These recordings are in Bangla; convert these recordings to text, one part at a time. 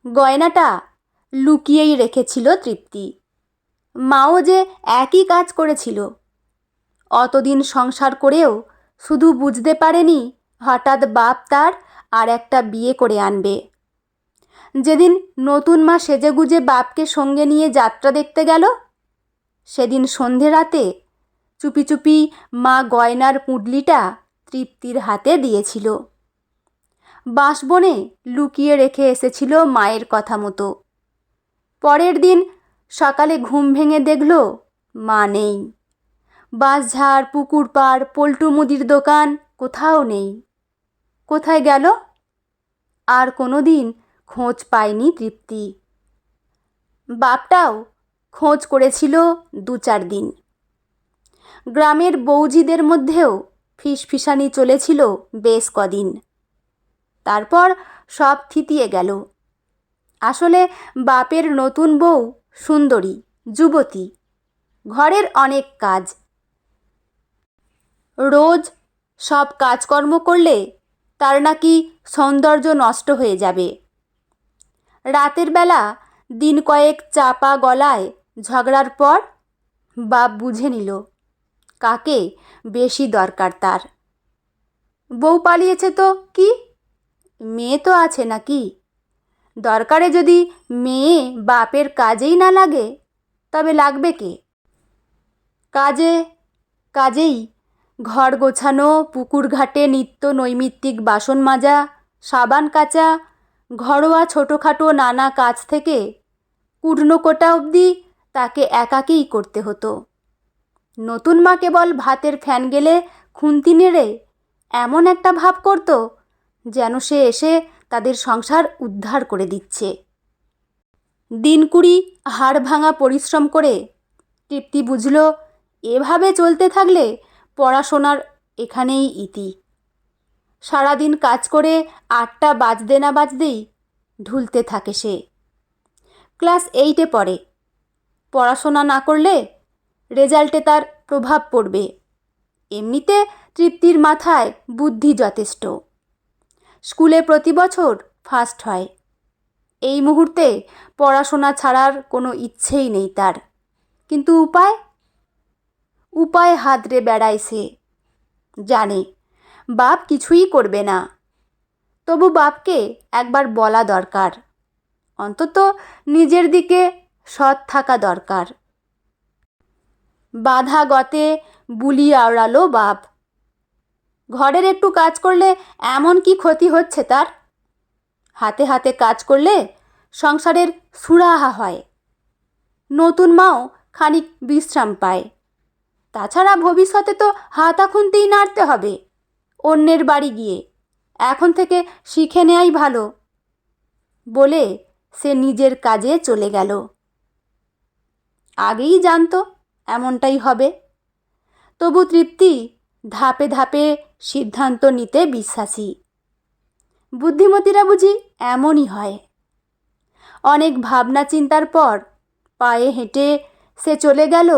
গয়নাটা লুকিয়েই রেখেছিল তৃপ্তি। মাও যে একই কাজ করেছিল। অতদিন সংসার করেও শুধু বুঝতে পারেনি হঠাৎ বাপ তার আর একটা বিয়ে করে আনবে। যেদিন নতুন মা সেজেগুজে বাপকে সঙ্গে নিয়ে যাত্রা দেখতে গেল, সেদিন সন্ধে রাতে চুপি চুপি মা গয়নার পুঁটলিটা তৃপ্তির হাতে দিয়েছিল। বাঁশবনে লুকিয়ে রেখে এসেছিল মায়ের কথা মতো। পরের দিন সকালে ঘুম ভেঙে দেখল মা নেই। বাঁশঝাড়, পুকুর পাড়, পল্টু মুদির দোকান কোথাও নেই। কোথায় গেল? আর কোনো দিন খোঁজ পায়নি তৃপ্তি। বাপটাও খোঁজ করেছিল 2-4 দিন। গ্রামের বৌঝিদের মধ্যেও ফিসফিসানি চলেছিল বেশ কদিন। তারপর সব থিতিয়ে গেল। আসলে বাপের নতুন বউ সুন্দরী, যুবতী, ঘরের অনেক কাজ। রোজ সব কাজকর্ম করলে তার নাকি সৌন্দর্য নষ্ট হয়ে যাবে। রাতের বেলা দিন কয়েক চাপা গলায় ঝগড়ার পর বাপ বুঝে নিল কাকে বেশি দরকার তার। বউ পালিয়েছে তো কি, মেয়ে তো আছে নাকি? দরকারে যদি মেয়ে বাপের কাজেই না লাগে তবে লাগবে কে? কাজেই ঘর গোছানো, পুকুর ঘাটে নিত্য নৈমিত্তিক বাসন মাজা, সাবান কাচা, ঘরোয়া ছোটোখাটো নানা কাজ থেকে কুটনোকোটা অবধি তাকে একাকেই করতে হতো। নতুন মা কেবল ভাতের ফ্যান গেলে খুন্তি নেড়ে এমন একটা ভাব করত যেন সে এসে তাদের সংসার উদ্ধার করে দিচ্ছে। দিনকুড়ি হাড় ভাঙা পরিশ্রম করে তৃপ্তি বুঝল এভাবে চলতে থাকলে পড়াশোনার এখানেই ইতি। সারাদিন কাজ করে 8টা বাজতে না বাজতেই ঢুলতে থাকে সে। ক্লাস 8-এ পড়ে। পড়াশোনা না করলে রেজাল্টে তার প্রভাব পড়বে। এমনিতে তৃপ্তির মাথায় বুদ্ধি যথেষ্ট। স্কুলে প্রতি বছর ফার্স্ট হয়। এই মুহূর্তে পড়াশোনা ছাড়ার কোনো ইচ্ছেই নেই তার। কিন্তু উপায় হাতড়ে বেড়ায় সে। জানে বাপ কিছুই করবে না, তবু বাপকে একবার বলা দরকার। অন্তত নিজের দিকে সৎ থাকা দরকার। বাধা গতে বুলি আওড়ালো বাপ। ঘরের একটু কাজ করলে এমন কি ক্ষতি হচ্ছে তার? হাতে হাতে কাজ করলে সংসারের সুরাহা হয়। নতুন মাও খানিক বিশ্রাম পায়। তাছাড়া ভবিষ্যতে তো হাতা খুন্তিই নাড়তে হবে অন্যের বাড়ি গিয়ে। এখন থেকে শিখে নেয়াই ভালো বলে সে নিজের কাজে চলে গেল। আগেই জানতো এমনটাই হবে, তবু তৃপ্তি ধাপে ধাপে সিদ্ধান্ত নিতে বিশ্বাসী। বুদ্ধিমতীরা বুঝি এমনই হয়। অনেক ভাবনা চিন্তার পর পায়ে হেঁটে সে চলে গেল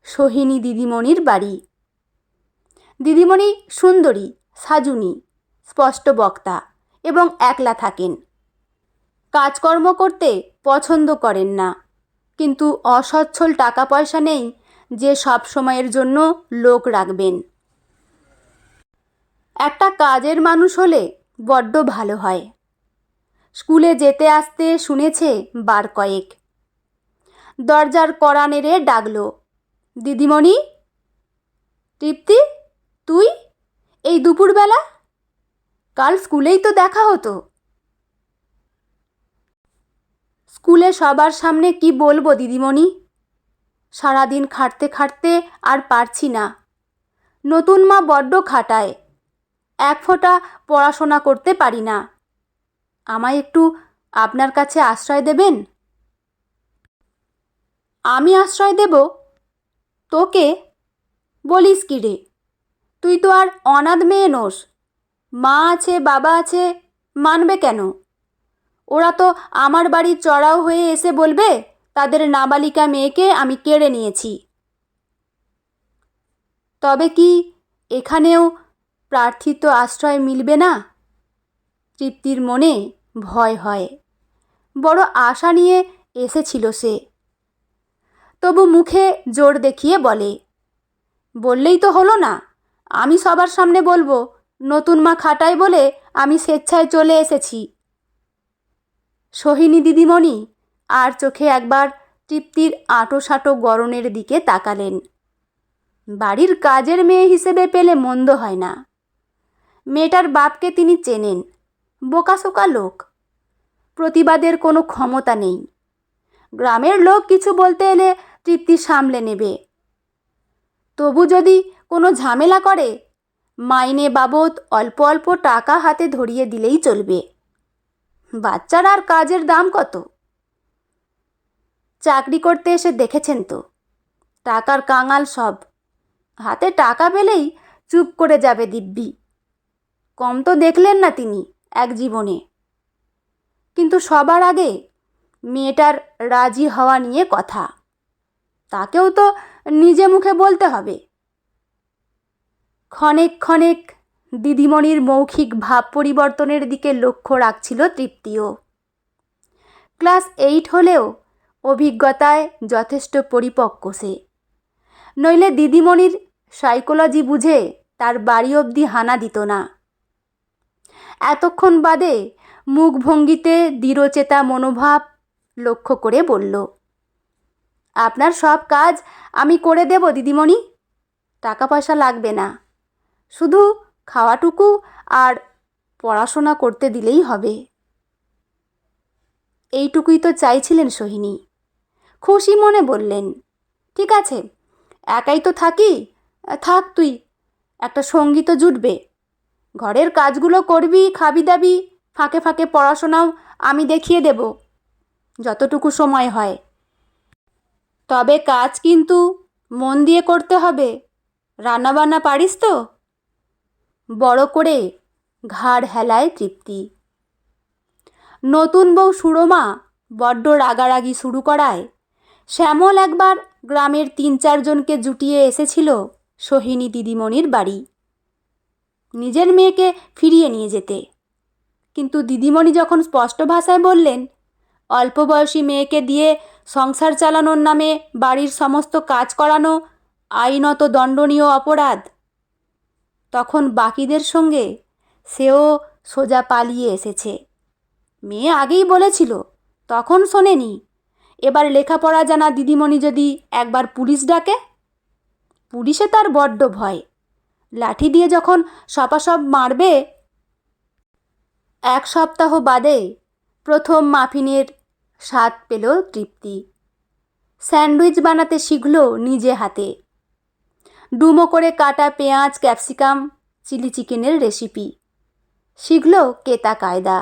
সোহিনী দিদিমণির বাড়ি। দিদিমণি সুন্দরী, সাজুনি, স্পষ্ট বক্তা এবং একলা থাকেন। কাজকর্ম করতে পছন্দ করেন না, কিন্তু অসচ্ছল টাকা পয়সা নেই যে সব সময়ের জন্য লোক রাখবেন। একটা কাজের মানুষ হলে বড্ড ভালো হয়। স্কুলে যেতে আসতে শুনেছে বার কয়েক। দরজার কড়া নেড়ে ডাকলো, দিদিমণি। তৃপ্তি, তুই এই দুপুরবেলা? কাল স্কুলেই তো দেখা হতো। স্কুলে সবার সামনে কি বলবো দিদিমণি? সারাদিন খাটতে খাটতে আর পারছি না। নতুন মা বড্ড খাটায়, এক ফোঁটা পড়াশোনা করতে পারি না। আমায় একটু আপনার কাছে আশ্রয় দেবেন? আমি আশ্রয় দেব? তোকে? বলিস কি রে? তুই তো আর অনাথ মেয়ে নোস। মা আছে, বাবা আছে, মানবে কেন? ওরা তো আমার বাড়ির চড়াও হয়ে এসে বলবে তাদের নাবালিকা মেয়েকে আমি কেড়ে নিয়েছি। তবে কি এখানেও প্রার্থিত আশ্রয় মিলবে না? তৃপ্তির মনে ভয় হয়। বড় আশা নিয়ে এসেছিল সে। তবু মুখে জোর দেখিয়ে বলে, বললেই তো হলো না, আমি সবার সামনে বলবো নতুন মা খাটায় বলে আমি স্বেচ্ছায় চলে এসেছি। সোহিনী দিদিমণি আর চোখে একবার তৃপ্তির আঁটোসাঁটো গড়নের দিকে তাকালেন। বাড়ির কাজের মেয়ে হিসেবে পেলে মন্দ হয় না। মেয়েটার বাপকে তিনি চেনেন, বোকাশোকা লোক, প্রতিবাদের কোনো ক্ষমতা নেই। গ্রামের লোক কিছু বলতে এলে তৃপ্তি সামলে নেবে। তবু যদি কোনো ঝামেলা করে মাইনে বাবদ অল্প অল্প টাকা হাতে ধরিয়ে দিলেই চলবে। বাচ্চার আর কাজের দাম কত? চাকরি করতে এসে দেখেছেন তো, টাকার কাঙাল সব। হাতে টাকা পেলেই চুপ করে যাবে দিব্যি। কম তো দেখলেন না তিনি এক জীবনে। কিন্তু সবার আগে মেয়েটার রাজি হওয়া নিয়ে কথা, তাকেও তো নিজে মুখে বলতে হবে। ক্ষণেক ক্ষণেক দিদিমণির মৌখিক ভাব পরিবর্তনের দিকে লক্ষ্য রাখছিল তৃপ্তিও। ক্লাস 8 হলেও অভিজ্ঞতায় যথেষ্ট পরিপক্ক সে। নইলে দিদিমণির সাইকোলজি বুঝে তার বাড়ি অবধি হানা দিত না। এতক্ষণ বাদে মুখভঙ্গিতে দৃঢ়চেতা মনোভাব লক্ষ্য করে বলল, আপনার সব কাজ আমি করে দেব দিদিমণি, টাকা পয়সা লাগবে না, শুধু খাওয়াটুকু আর পড়াশোনা করতে দিলেই হবে। এইটুকুই তো চাইছিলেন সোহিনী। খুশি মনে বললেন, ঠিক আছে, একাই তো থাকি, থাক তুই, একটা সঙ্গী তো জুটবে। ঘরের কাজগুলো করবি, খাবি দাবি, ফাঁকে ফাঁকে পড়াশোনাও আমি দেখিয়ে দেব যতটুকু সময় হয়। তবে কাজ কিন্তু মন দিয়ে করতে হবে। রান্নাবান্না পারিস তো? বড় করে ঘাড় হেলায় তৃপ্তি। নতুন বউ সুরমা বড্ড রাগারাগি শুরু করায় শ্যামল একবার গ্রামের 3-4 জনকে জুটিয়ে এসেছিল সোহিনী দিদিমণির বাড়ি, নিজের মেয়েকে ফিরিয়ে নিয়ে যেতে। কিন্তু দিদিমণি যখন স্পষ্ট ভাষায় বললেন অল্প বয়সী মেয়েকে দিয়ে সংসার চালানোর নামে বাড়ির সমস্ত কাজ করানো আইনত দণ্ডনীয় অপরাধ, তখন বাকিদের সঙ্গে সেও সোজা পালিয়ে এসেছে। মেয়ে আগেই বলেছিল, তখন শোনেনি। এবার লেখাপড়া জানা দিদিমণি যদি একবার পুলিশ ডাকে, পুলিশে তার বড্ড ভয়। লাঠি দিয়ে যখন সপাসপ মারবে। 1 সপ্তাহ বাদে প্রথম মাফিনের স্বাদ পেল তৃপ্তি। স্যান্ডউইচ বানাতে শিখল নিজে হাতে। ডুমো করে কাটা পেঁয়াজ, ক্যাপসিকাম, চিলি চিকেনের রেসিপি শিখল কেতা কায়দা।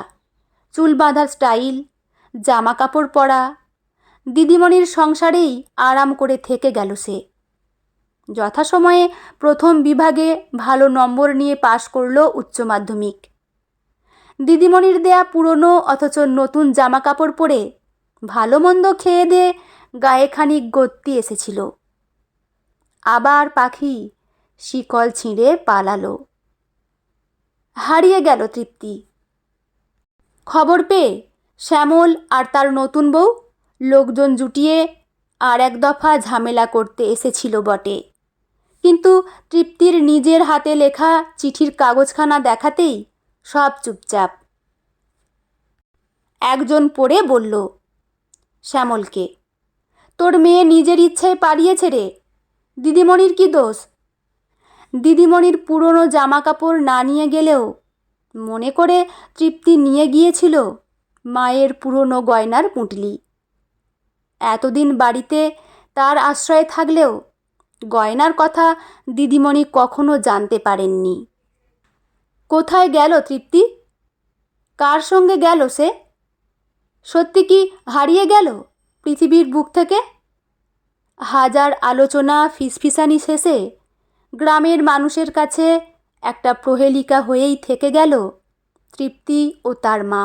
চুল বাঁধার স্টাইল, জামা কাপড় পরা। দিদিমণির সংসারেই আরাম করে থেকে গেল সে। যথাসময়ে প্রথম বিভাগে ভালো নম্বর নিয়ে পাশ করল উচ্চ মাধ্যমিক। দিদিমণির দেয়া পুরনো অথচ নতুন জামা কাপড় পরে ভালো মন্দ খেয়ে দিয়ে গায়ে খানিক গত্তি এসেছিল। আবার পাখি শিকল ছিঁড়ে পালালো। হারিয়ে গেল তৃপ্তি। খবর পেয়ে শ্যামল আর তার নতুন বউ লোকজন জুটিয়ে আর এক দফা ঝামেলা করতে এসেছিল বটে, কিন্তু তৃপ্তির নিজের হাতে লেখা চিঠির কাগজখানা দেখাতেই সব চুপচাপ। একজন পড়ে বলল শ্যামলকে, তোর মেয়ে নিজের ইচ্ছায় পালিয়েছে রে, দিদিমণির কি দোষ? দিদিমণির পুরনো জামা কাপড় না নিয়ে গেলেও মনে করে তৃপ্তি নিয়ে গিয়েছিল মায়ের পুরনো গয়নার পুঁটলি। এতদিন বাড়িতে তার আশ্রয়ে থাকলেও গয়নার কথা দিদিমণি কখনো জানতে পারেননি। কোথায় গেল তৃপ্তি? কার সঙ্গে গেল সে? সত্যি কি হারিয়ে গেল পৃথিবীর বুক থেকে? হাজার আলোচনা ফিসফিসানি শেষে গ্রামের মানুষের কাছে একটা প্রহেলিকা হয়েই থেকে গেল তৃপ্তি ও তার মা।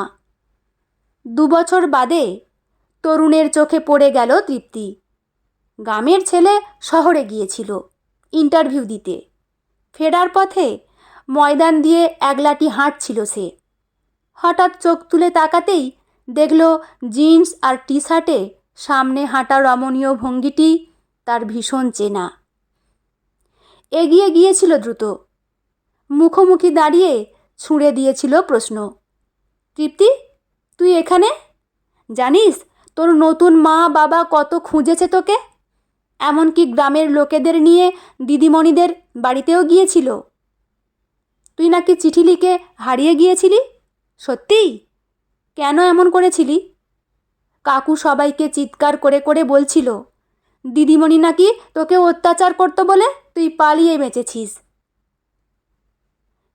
2 বছর বাদে তরুণের চোখে পড়ে গেল তৃপ্তি। গ্রামের ছেলে শহরে গিয়েছিল ইন্টারভিউ দিতে। ফেরার পথে ময়দান দিয়ে একলাটি হাঁটছিল সে। হঠাৎ চোখ তুলে তাকাতেই দেখল জিন্স আর টি শার্টে সামনে হাঁটা রমণীয় ভঙ্গিটি তার ভীষণ চেনা। এগিয়ে গিয়েছিল দ্রুত, মুখোমুখি দাঁড়িয়ে ছুঁড়ে দিয়েছিল প্রশ্ন, তৃপ্তি, তুই এখানে? জানিস তোর নতুন মা বাবা কত খুঁজেছে তোকে, এমনকি গ্রামের লোকেদের নিয়ে দিদিমণিদের বাড়িতেও গিয়েছিল। তুই নাকি চিঠি লিখে হারিয়ে গিয়েছিলি, সত্যি? কেন এমন করেছিলি? কাকু সবাইকে চিৎকার করে করে বলছিল দিদিমণি নাকি তোকে অত্যাচার করতো বলে তুই পালিয়ে বেঁচেছিস।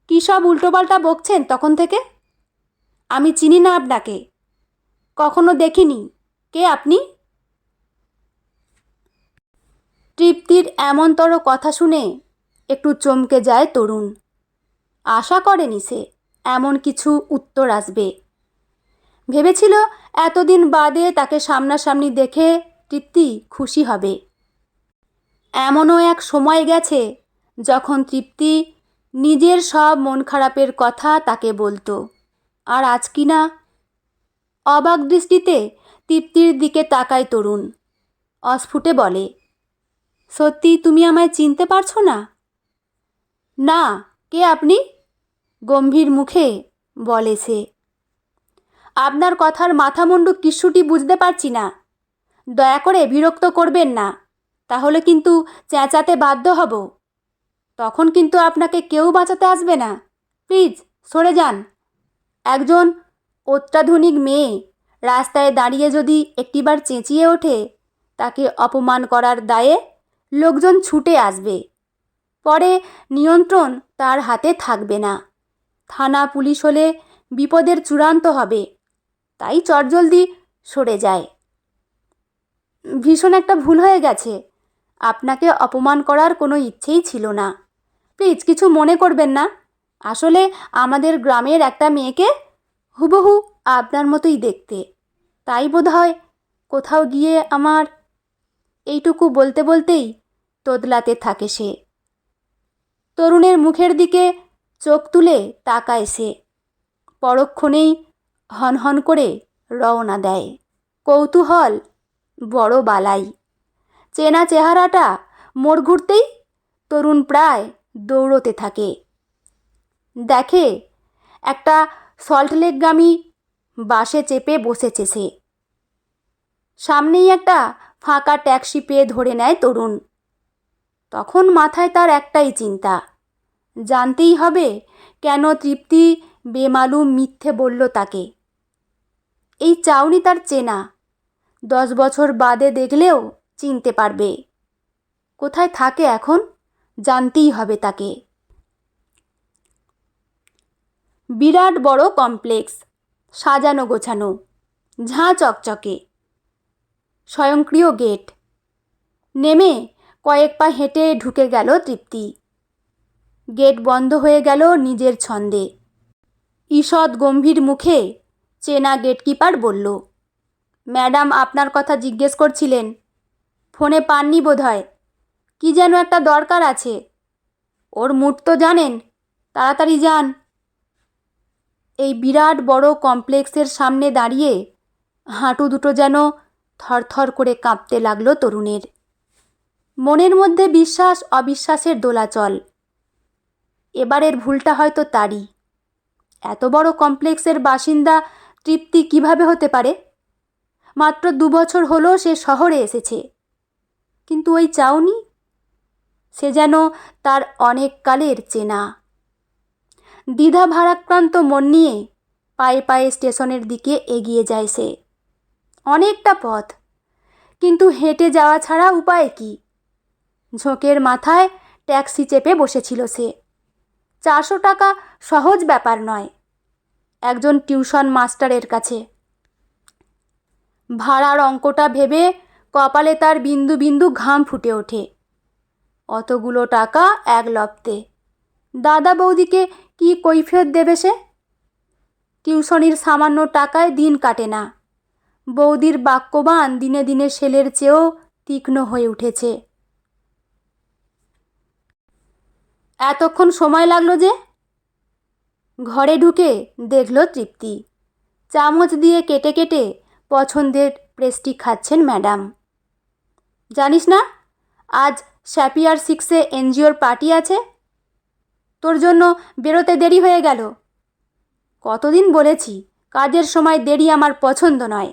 কী সব উল্টোপাল্টা বকছেন তখন থেকে? আমি চিনি না আপনাকে, কখনো দেখিনি। কে আপনি? তৃপ্তির এমনতর কথা শুনে একটু চমকে যায় তরুণ। আশা করেনি সে এমন কিছু উত্তর আসবে। ভেবেছিল এতদিন বাদে তাকে সামনাসামনি দেখে তৃপ্তি খুশি হবে। এমনও এক সময় গেছে যখন তৃপ্তি নিজের সব মন খারাপের কথা তাকে বলতো, আর আজ কি না। অবাক দৃষ্টিতে তৃপ্তির দিকে তাকায় তরুণ, অস্ফুটে বলে, সত্যি তুমি আমায় চিনতে পারছো না? না, কে আপনি? গম্ভীর মুখে বলে সে। আপনার কথার মাথামুন্ডু কিচ্ছুটি বুঝতে পারছি না। দয়া করে বিরক্ত করবেন না, তাহলে কিন্তু চেঁচাতে বাধ্য হব। তখন কিন্তু আপনাকে কেউ বাঁচাতে আসবে না। প্লিজ সরে যান। একজন অত্যাধুনিক মেয়ে রাস্তায় দাঁড়িয়ে যদি একটিবার চেঁচিয়ে ওঠে, তাকে অপমান করার দায়ে লোকজন ছুটে আসবে। পরে নিয়ন্ত্রণ তার হাতে থাকবে না। থানা পুলিশ হলে বিপদের চূড়ান্ত হবে। তাই চটজলদি সরে যায়। ভীষণ একটা ভুল হয়ে গেছে। আপনাকে অপমান করার কোনো ইচ্ছেই ছিল না। প্লিজ কিছু মনে করবেন না। আসলে আমাদের গ্রামের একটা মেয়েকে হুবহু আপনার মতোই দেখতে, তাই বোধহয় কোথাও গিয়ে আমার। এইটুকু বলতে বলতেই তোদলাতে থাকে সে। তরুণের মুখের দিকে চোখ তুলে তাকায় সে। পরক্ষণেই হনহন করে রওনা দেয়। কৌতূহল বড় বালাই। চেনা চেহারাটা মোড় ঘুরতেই তরুণ প্রায় দৌড়তে থাকে। দেখে একটা সল্টলেকগামী বাসে চেপে বসেছে সে। সামনেই একটা ফাঁকা ট্যাক্সি পেয়ে ধরে নেয় তরুণ। তখন মাথায় তার একটাই চিন্তা, জানতেই হবে কেন তৃপ্তি বেমালুম মিথ্যে বলল তাকে। এই চাউনি তার চেনা, 10 বছর বাদে দেখলেও চিনতে পারবে। কোথায় থাকে এখন, জানতেই হবে তাকে। বিরাট বড় কমপ্লেক্স, সাজানো গোছানো, ঝাঁ চকচকে। স্বয়ংক্রিয় গেট। নেমে কয়েক পা হেঁটে ঢুকে গেল তৃপ্তি। গেট বন্ধ হয়ে গেল নিজের ছন্দে। ঈষৎ গম্ভীর মুখে চেনা গেটকিপার বলল, ম্যাডাম আপনার কথা জিজ্ঞেস করছিলেন। ফোনে পাননি বোধহয়। কি যেন একটা দরকার আছে। ওর মুড তো জানেন, তাড়াতাড়ি যান। এই বিরাট বড় কমপ্লেক্সের সামনে দাঁড়িয়ে হাঁটু দুটো যেন থরথর করে কাঁপতে লাগলো তরুণের। মনের মধ্যে বিশ্বাস অবিশ্বাসের দোলাচল। এবারের ভুলটা হয়তো তারই। এত বড় কমপ্লেক্সের বাসিন্দা তৃপ্তি কিভাবে হতে পারে? মাত্র 2 বছর হলো সে শহরে এসেছে, কিন্তু ওই চাউনি, সে যেন তার অনেক কালের চেনা। দ্বিধা ভারাক্রান্ত মন নিয়ে পায়ে পায়ে স্টেশনের দিকে এগিয়ে যায় সে। অনেকটা পথ, কিন্তু হেঁটে যাওয়া ছাড়া উপায় কি? ঝোঁকের মাথায় ট্যাক্সি চেপে বসেছিল সে। 400 টাকা সহজ ব্যাপার নয় একজন টিউশন মাস্টারের কাছে। ভাড়ার অঙ্কটা ভেবে কপালে তার বিন্দু বিন্দু ঘাম ফুটে ওঠে। অতগুলো টাকা এক লপ্তে দাদা বৌদিকে কি কৈফিয়ত দেবে সে? টিউশনির সামান্য টাকায় দিন কাটে না। বৌদির বাক্যবাণ দিনে দিনে শেলের চেয়েও তীক্ষ্ণ হয়ে উঠেছে। এতক্ষণ সময় লাগলো যে? ঘরে ঢুকে দেখল তৃপ্তি চামচ দিয়ে কেটে কেটে পছন্দের পেস্ট্রি খাচ্ছেন ম্যাডাম। জানিস না, আজ স্যাপিয়ার 6-এ এনজিওর পার্টি আছে। তোর জন্য বেরোতে দেরি হয়ে গেল। কতদিন বলেছি, কাজের সময় দেরি আমার পছন্দ নয়।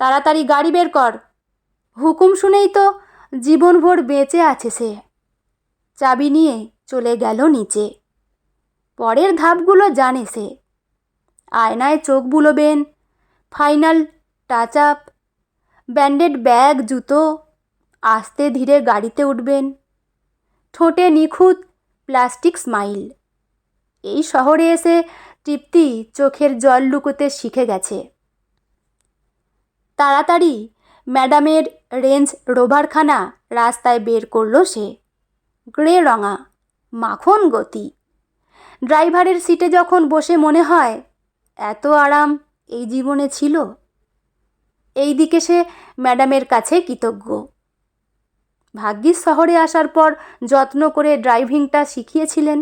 তাড়াতাড়ি গাড়ি বের কর। হুকুম শুনেই তো জীবনভর বেঁচে আছে সে। চাবি নিয়ে চলে গেল নিচে। পরের ধাপগুলো জানে সে। আয়নায় চোখ বুলোবেন, final touch up, branded bag, জুতো, আস্তে ধীরে গাড়িতে উঠবেন। ঠোঁটে নিখুঁত প্লাস্টিক স্মাইল। এই শহরে এসে তৃপ্তি চোখের জল লুকোতে শিখে গেছে। তাড়াতাড়ি ম্যাডামের রেঞ্জ রোভারখানা রাস্তায় বের করল সে। গ্রে রঙা, মাখন গতি। ড্রাইভারের সিটে যখন বসে মনে হয় এত আরাম এই জীবনে ছিল। এই দিকে সে ম্যাডামের কাছে কৃতজ্ঞ। ভাগ্যিস শহরে আসার পর যত্ন করে ড্রাইভিংটা শিখিয়েছিলেন,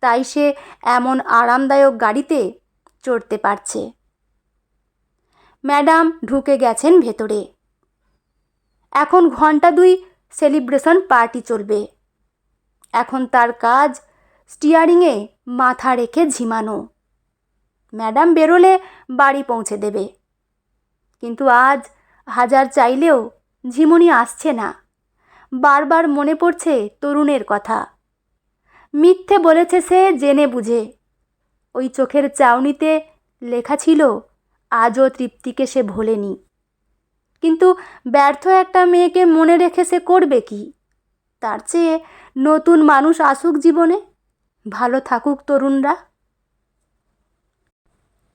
তাই সে এমন আরামদায়ক গাড়িতে চড়তে পারছে। ম্যাডাম ঢুকে গেছেন ভেতরে। এখন ঘন্টা 2 সেলিব্রেশন পার্টি চলবে। এখন তার কাজ স্টিয়ারিংয়ে মাথা রেখে ঝিমানো। ম্যাডাম বেরোলে বাড়ি পৌঁছে দেবে, কিন্তু আজ হাজার চাইলেও ঝিমুনি আসছে না। বারবার মনে পড়ছে তরুণের কথা। মিথ্যে বলেছে সে জেনে বুঝে। ওই চোখের চাউনিতে লেখা ছিল আজও তৃপ্তিকে সে ভোলেনি। কিন্তু ব্যর্থ একটা মেয়েকে মনে রেখে সে করবে কি? তার চেয়ে নতুন মানুষ আসুক জীবনে, ভালো থাকুক তরুণরা।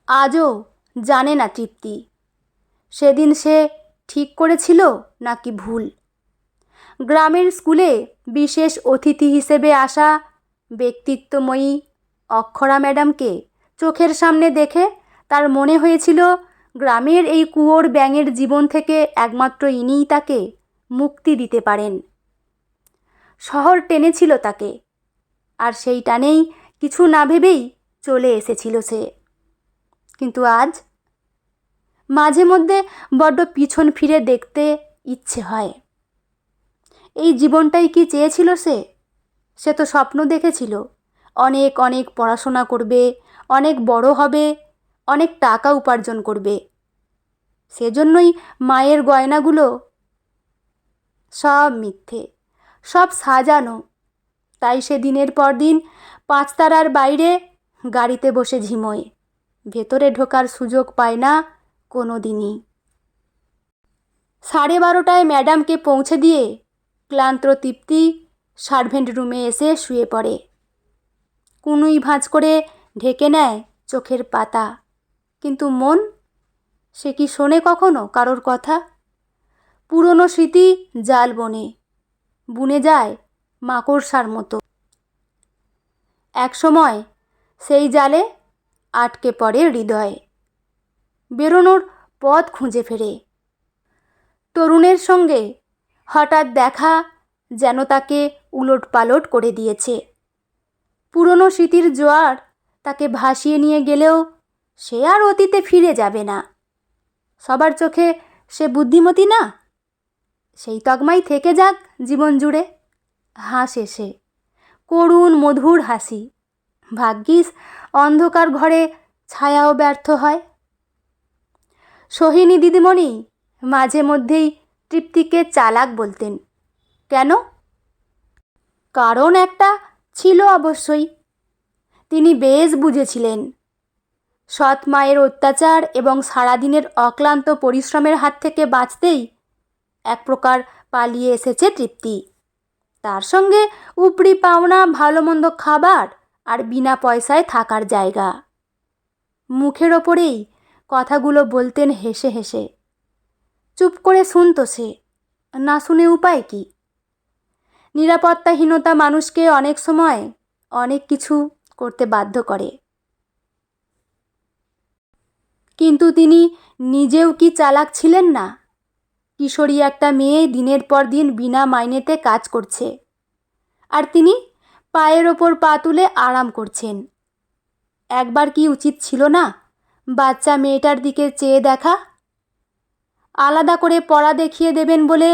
আজও জানে না তৃপ্তি সেদিন সে ঠিক করেছিল নাকি ভুল। গ্রামের স্কুলে বিশেষ অতিথি হিসেবে আসা ব্যক্তিত্বময়ী অক্ষরা ম্যাডামকে চোখের সামনে দেখে তার মনে হয়েছিল গ্রামের এই কুয়োর ব্যাঙের জীবন থেকে একমাত্র ইনিই তাকে মুক্তি দিতে পারেন। শহর টেনেছিল তাকে, আর সেই টানেই কিছু না ভেবেই চলে এসেছিল সে। কিন্তু আজ মাঝে মধ্যে বড্ড পিছন ফিরে দেখতে ইচ্ছে হয়। এই জীবনটাই কি চেয়েছিল সে? সে তো স্বপ্ন দেখেছিল অনেক অনেক পড়াশোনা করবে, অনেক বড় হবে, অনেক টাকা উপার্জন করবে। সেজন্যই মায়ের গয়নাগুলো সব মিথ্যে, সব সাজানো। তাই সে দিনের পর দিন 5 তারার বাইরে গাড়িতে বসে ঝিমোয়, ভেতরে ঢোকার সুযোগ পায় না কোনো দিনই। 12:30টায় ম্যাডামকে পৌঁছে দিয়ে ক্লান্ত তৃপ্তি সার্ভেন্ট রুমে এসে শুয়ে পড়ে। কুনুই ভাঁজ করে ঢেকে নেয় চোখের পাতা, কিন্তু মন, সে কি শোনে কখনো কারোর কথা? পুরনো স্মৃতি জাল বুনে যায় মাকড়সার মতো। একসময় সেই জালে আটকে পড়ে হৃদয়, বেরোনোর পথ খুঁজে ফেরে। তরুণের সঙ্গে হঠাৎ দেখা যেন তাকে উলটপালট করে দিয়েছে। পুরনো স্মৃতির জোয়ার তাকে ভাসিয়ে নিয়ে গেলেও সে আর অতীতে ফিরে যাবে না। সবার চোখে সে বুদ্ধিমতী না, সেই তকমাই থেকে যাক জীবন জুড়ে। হাসে সে, করুণ মধুর হাসি। ভাগ্যিস অন্ধকার ঘরে ছায়াও ব্যর্থ হয়। সোহিনী দিদিমণি মাঝে মধ্যেই তৃপ্তিকে চালাক বলতেন। কেন? কারণ একটা ছিল অবশ্যই। তিনি বেশ বুঝেছিলেন সৎ মায়ের অত্যাচার এবং সারাদিনের অক্লান্ত পরিশ্রমের হাত থেকে বাঁচতেই এক প্রকার পালিয়ে এসেছে তৃপ্তি। তার সঙ্গে উপরি পাওনা, ভালো মন্দ খাবার আর বিনা পয়সায় থাকার জায়গা। মুখের ওপরেই কথাগুলো বলতেন হেসে হেসে। চুপ করে শুনত সে, না শুনে উপায় কি? নিরাপত্তাহীনতা মানুষকে অনেক সময় অনেক কিছু করতে বাধ্য করে। কিন্তু তিনি নিজেও কি চালাক ছিলেন না? কিশোরী একটা মেয়ে দিনের পর দিন বিনা মাইনেতে কাজ করছে, আর তিনি পায়ের ওপর পা তুলে আরাম করছেন। একবার কি উচিত ছিল না বাচ্চা মেয়েটার দিকে চেয়ে দেখা। আলাদা করে পড়া দেখিয়ে দেবেন বলে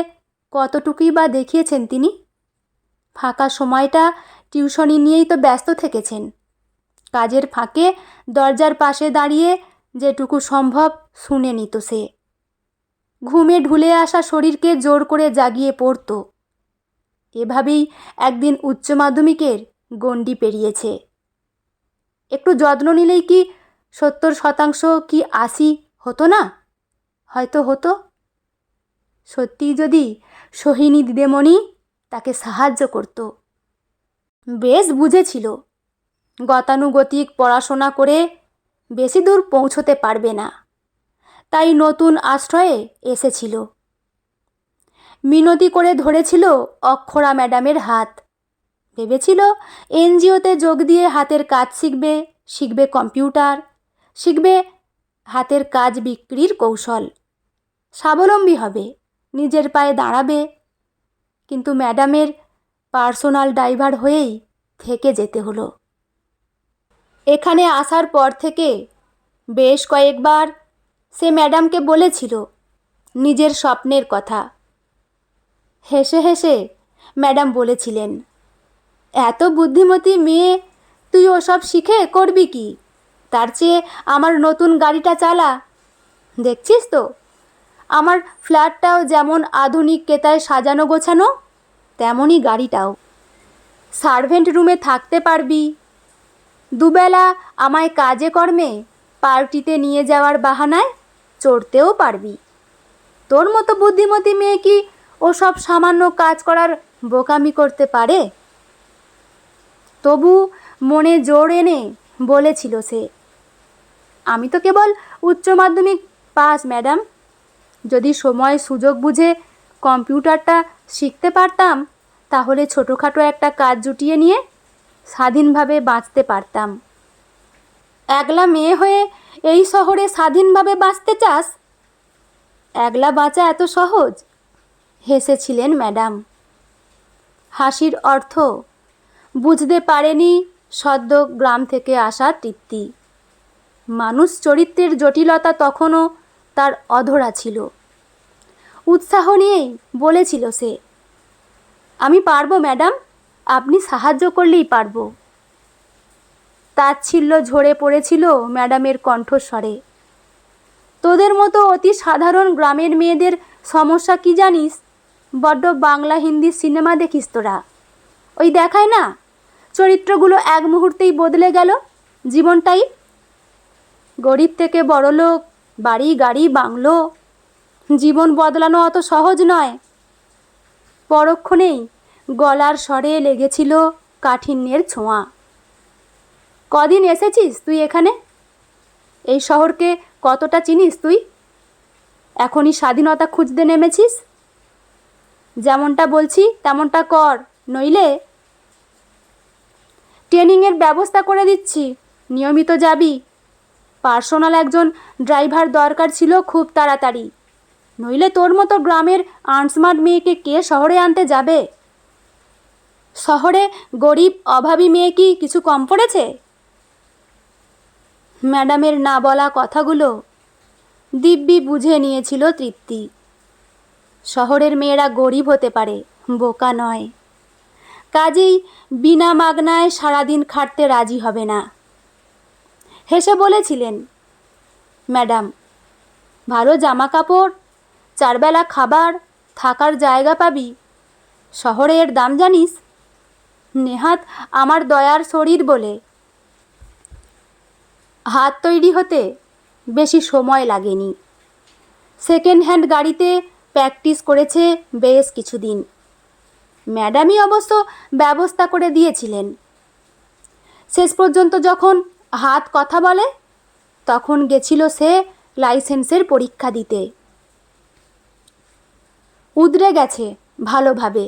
কতটুকুই বা দেখিয়েছেন তিনি? ফাঁকা সময়টা টিউশনি নিয়েই তো ব্যস্ত থেকেছেন। কাজের ফাঁকে দরজার পাশে দাঁড়িয়ে যেটুকু সম্ভব শুনে নিত সে। ঘুমে ঢুলে আসা শরীরকে জোর করে জাগিয়ে পড়ত। এভাবেই একদিন উচ্চ মাধ্যমিকের গণ্ডি পেরিয়েছে। একটু যত্ন নিলেই কি 70% কি 80 হতো না? হয়তো হতো। সত্যিই যদি সোহিনী দিদিমণি তাকে সাহায্য করত। বেশ বুঝেছিল গতানুগতিক পড়াশোনা করে বেশি দূর পৌঁছতে পারবে না, তাই নতুন আশ্রয়ে এসেছিল। মিনতি করে ধরেছিল অক্ষরা ম্যাডামের হাত। ভেবেছিল এনজিওতে যোগ দিয়ে হাতের কাজ শিখবে, শিখবে কম্পিউটার, শিখবে হাতের কাজ বিক্রির কৌশল, স্বাবলম্বী হবে, নিজের পায়ে দাঁড়াবে। কিন্তু ম্যাডামের পার্সোনাল ড্রাইভার হয়েই থেকে যেতে হলো। এখানে আসার পর থেকে বেশ কয়েকবার সে ম্যাডামকে বলেছিল নিজের স্বপ্নের কথা। হেসে হেসে ম্যাডাম বলেছিলেন, এত বুদ্ধিমতী মেয়ে, তুই ওসব শিখে করবি কি? তার চেয়ে আমার নতুন গাড়িটা চালা। দেখছিস তো আমার ফ্ল্যাটটাও যেমন আধুনিক কেতায় সাজানো গোছানো, তেমনই গাড়িটাও। সার্ভেন্ট রুমে থাকতে পারবি, দুবেলা আমায় কাজে কর্মে পার্টিতে নিয়ে যাওয়ার বাহানায় চড়তেও পারবি। তোর মতো বুদ্ধিমতী মেয়ে কি ওসব সামান্য কাজ করার বোকামি করতে পারে? তবু মনে জোর এনে বলেছিল সে, আমি তো কেবল উচ্চ মাধ্যমিক পাস ম্যাডাম। যদি সময় সুযোগ বুঝে কম্পিউটারটা শিখতে পারতাম, তাহলে ছোটোখাটো একটা কাজ জুটিয়ে নিয়ে স্বাধীনভাবে বাঁচতে পারতাম। একলা মেয়ে হয়ে এই শহরে স্বাধীনভাবে বাঁচতে চাস? একলা বাঁচা এত সহজ? হেসেছিলেন ম্যাডাম। হাসির অর্থ বুঝতে পারেনি সদ্য গ্রাম থেকে আসা তৃপ্তি। মানুষ চরিত্রের জটিলতা তখনও তার অধরা ছিল। উৎসাহ নিয়েই বলেছিল সে, আমি পারবো ম্যাডাম, আপনি সাহায্য করলেই পারবো। তাচ্ছিল্য ঝরে পড়েছিল ম্যাডামের কণ্ঠস্বরে। তোদের মতো অতি সাধারণ গ্রামের মেয়েদের সমস্যা কি জানিস? বড্ড বাংলা হিন্দি সিনেমা দেখিস তোরা। ওই দেখায় না, চরিত্রগুলো এক মুহূর্তেই বদলে গেল জীবনটাই। গরিব থেকে বড়লোক, বাড়ি গাড়ি বাংলো, জীবন বদলানো অত সহজ নয়। পরক্ষণেই গলার স্বরে লেগেছিল কাঠিন্যের ছোঁয়া। কদিন এসেছিস তুই এখানে? এই শহরকে কতটা চিনিস তুই? এখনই স্বাধীনতা খুঁজতে নেমেছিস? যেমনটা বলছি তেমনটা কর, নইলে ট্রেনিংয়ের ব্যবস্থা করে দিচ্ছি, নিয়মিত যাবি। পার্সোনাল একজন ড্রাইভার দরকার ছিল খুব তাড়াতাড়ি, নইলে তোর মতো গ্রামের আনস্মার্ট মেয়েকে কে শহরে আনতে যাবে? শহরে গরিব অভাবী মেয়ে কি কিছু কম পড়েছে? ম্যাডামের না বলা কথাগুলো দিব্যি বুঝে নিয়েছিল তৃপ্তি। শহরের মেয়েরা গরিব হতে পারে, বোকা নয়। কাজেই বিনা মাগনায় সারাদিন খাটতে রাজি হবে না। হেসে বলেছিলেন, ম্যাডাম, ভালো জামা কাপড়, চারবেলা খাবার, থাকার জায়গা পাবি। শহরে এর দাম জানিস? নেহাত আমার দয়ার শরীর বলে। হাত তৈরি হতে বেশি সময় লাগেনি। সেকেন্ড হ্যান্ড গাড়িতে প্র্যাকটিস করেছে বেশ কিছুদিন। ম্যাডামই অবশ্য ব্যবস্থা করে দিয়েছিলেন। শেষ পর্যন্ত যখন হাত কথা বলে, তখন গেছিল সে লাইসেন্সের পরীক্ষা দিতে। উদরে গেছে ভালোভাবে।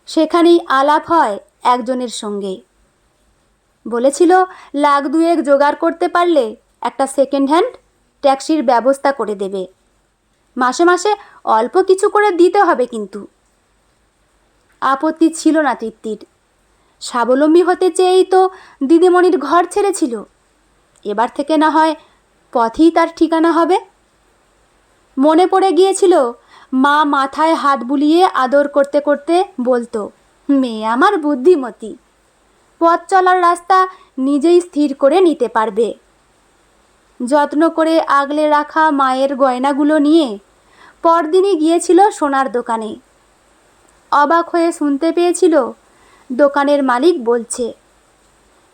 সেখানেই আলাপ হয় একজনের সঙ্গে। বলেছিল লাখ দুয়েক জোগাড় করতে পারলে একটা সেকেন্ড হ্যান্ড ট্যাক্সির ব্যবস্থা করে দেবে। মাসে মাসে অল্প কিছু করে দিতে হবে কিন্তু। আপত্তি ছিল না তৃপ্তির। স্বাবলম্বী হতে চেয়েই তো দিদিমণির ঘর ছেড়েছিল। এবার থেকে না হয় পথেই তার ঠিকানা হবে। মনে পড়ে গিয়েছিল মা মাথায় হাত বুলিয়ে আদর করতে করতে বলতো, মেয়ে আমার বুদ্ধিমতী, পথ চলার রাস্তা নিজেই স্থির করে নিতে পারবে। যত্ন করে আগলে রাখা মায়ের গয়নাগুলো নিয়ে পরদিনই গিয়েছিল সোনার দোকানে। অবাক হয়ে শুনতে পেয়েছিল দোকানের মালিক বলছে,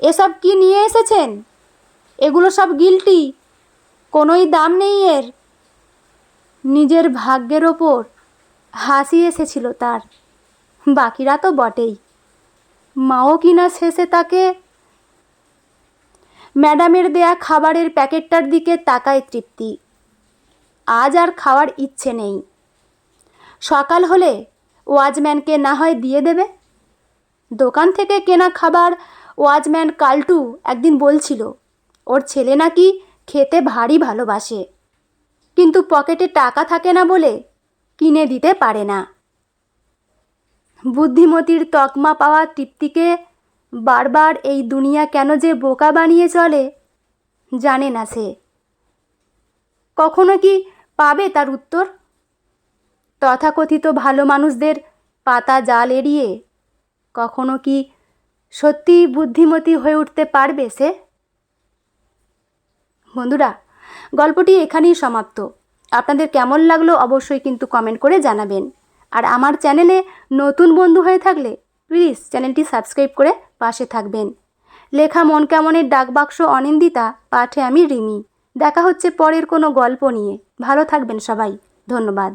এসব কি নিয়ে এসেছেন? এগুলো সব গিল্টি, কোনোই দাম নেই এর। নিজের ভাগ্যের ওপর হাসি এসেছিল তার, বাকিরা তো বটেই। মাও কিনা শেষে তাকে ম্যাডামের দেয়া খাবারের প্যাকেটটার দিকে তাকায় তৃপ্তি। আজ আর খাওয়ার ইচ্ছে নেই। সকাল হলে ওয়াচম্যানকে না হয় দিয়ে দেবে। দোকান থেকে কেনা খাবার ওয়াচম্যান কালটু একদিন বলছিল ওর ছেলে নাকি খেতে ভারী ভালোবাসে, কিন্তু পকেটে টাকা থাকে না বলে কিনে দিতে পারে না। বুদ্ধিমতীর তকমা পাওয়া তৃপ্তিকে বারবার এই দুনিয়া কেন যে বোকা বানিয়ে চলে জানে না সে। কখনো কি পাবে তার উত্তর? তথাকথিত ভালো মানুষদের পাতা জাল এড়িয়ে কখনো কি সত্যিই বুদ্ধিমতী হয়ে উঠতে পারবে সে? বন্ধুরা, গল্পটি এখানেই সমাপ্ত। আপনাদের কেমন লাগলো অবশ্যই কিন্তু কমেন্ট করে জানাবেন। আর আমার চ্যানেলে নতুন বন্ধু হয়ে থাকলে প্লিজ চ্যানেলটি সাবস্ক্রাইব করে পাশে থাকবেন। লেখা মন কেমনের ডাকবাক্স অনিন্দিতা, পাঠে আমি রিমি। দেখা হচ্ছে পরের কোনো গল্প নিয়ে। ভালো থাকবেন সবাই। ধন্যবাদ।